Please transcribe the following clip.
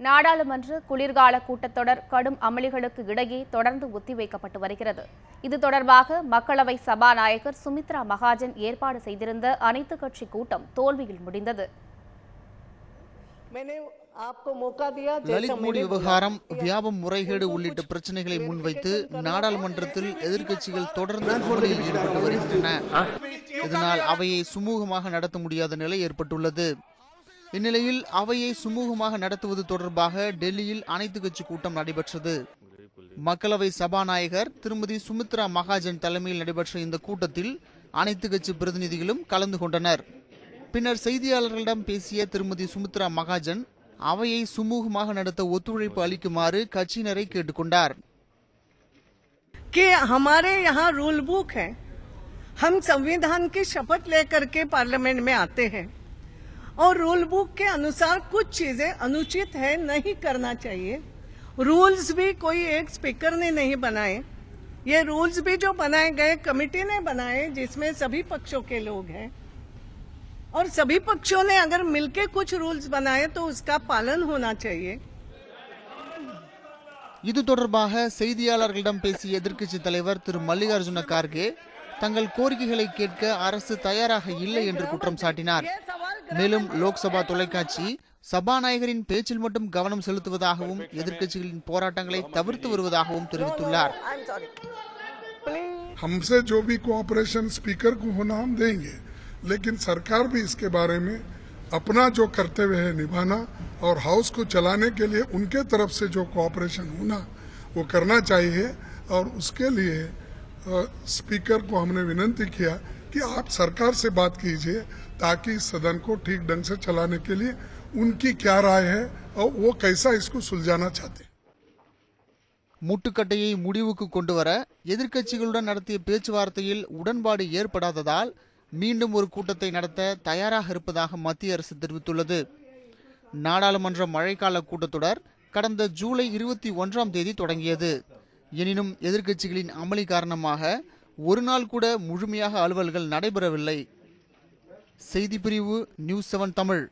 நாடாளுமன்ற குளிர்கால கூட்டத்தொடர் கடும் அமளிகளுக்கு இடையே தொடர்ந்து ஒத்திவைக்கப்பட்டு வருகிறது. இது தொடர்பாக மக்களவை சபாநாயகர் சுமித்ரா மகாஜன் ஏற்பாடு செய்திருந்த அனைத்துக் கட்சி கூட்டம் தோல்வியில் முடிந்தது. லலித் மோடி விவகாரம், வியாபம் முறைகேடு உள்ளிட்ட பிரச்சனைகளை முன்வைத்து நாடாளுமன்றத்தில் எதிர்க்கட்சிகள் தொடர்ந்து அமளியில் ஈடுபட்டு வருகின்றன. இதனால் அவையை சுமூகமாக நடத்த முடியாத நிலை ஏற்பட்டுள்ளது. இந்நிலையில் அவையை சுமூகமாக நடத்துவது தொடர்பாக டெல்லியில் அனைத்து கட்சி கூட்டம் நடைபெற்றது. மக்களவை சபாநாயகர் திருமதி சுமித்ரா மகாஜன் தலைமையில் நடைபெற்ற இந்த கூட்டத்தில் அனைத்து கட்சி பிரதிநிதிகளும் கலந்து கொண்டனர். பின்னர் செய்தியாளர்களிடம் பேசிய திருமதி சுமித்ரா மகாஜன் அவையை சுமூகமாக நடத்த ஒத்துழைப்பு அளிக்குமாறு கட்சியினரை கேட்டுக்கொண்டார். हमारे यहाँ रूल बुक है, हम संविधान की शपथ लेकर के पार्लियामेंट में आते हैं और रूल बुक के अनुसार कुछ चीजें अनुचित है, नहीं करना चाहिए. रूल्स भी कोई एक स्पीकर ने नहीं बनाए, ये रूल्स भी जो बनाए गए कमेटी ने बनाए जिसमें सभी पक्षों के लोग हैं और सभी पक्षों ने अगर मिलके कुछ रूल्स बनाए तो उसका पालन होना चाहिए. இது தொடர்பாக செய்தியாளர்களிடம் பேசிய எதிர்க்கட்சி தலைவர் திரு மல்லிகார்ஜுன கார்கே தங்கள் கோரிக்கைகளை கேட்க அரசு தயாராக இல்லை என்று குற்றம் சாட்டினார். மேலும் லோக்சபா தொலைக்காட்சி சபாநாயகரின் பேச்சில் மட்டும் கவனம் செலுத்துவதாகவும் எதிர்க்கட்சிகளின் போராட்டங்களை தவிர்த்து வருவதாகவும் தெரிவித்துள்ளார். हमसे जो भी कोऑपरेशन स्पीकर को होना हम देंगे, लेकिन सरकार भी इसके बारे में अपना जो कर्तव्य है निभाना और हाउस को चलाने के लिए उनके तरफ से जो कोऑपरेशन होना वो करना चाहिए. और उसके लिए स्पीकर को हमने विनती किया कि आप सरकार से बात कीजिए ताकि सदन को ठीक ढंग से चलाने के लिए उनकी क्या राय है और वो कैसा इसको सुलझाना चाहते हैं. முட்டுக்கட்டையை முடிவுக்கு கொண்டுவர எதிர்க்கட்சிகளுடன் நடத்திய பேச்சுவார்த்தையில் உடன்பாடு ஏற்படாததால் மீண்டும் ஒரு கூட்டத்தை நடத்த தயாராக இருப்பதாக மத்திய அரசு தெரிவித்துள்ளது. நாடாளுமன்ற மழைக்கால கூட்டத்தொடர் கடந்த ஜூலை 21ஆம் தேதி தொடங்கியது. எனினும் எதிர்க்கட்சிகளின் அமளி காரணமாக ஒரு நாள் கூட முழுமையாக அலுவல்கள் நடைபெறவில்லை. செய்தி பிரிவு நியூஸ் 7 தமிழ்.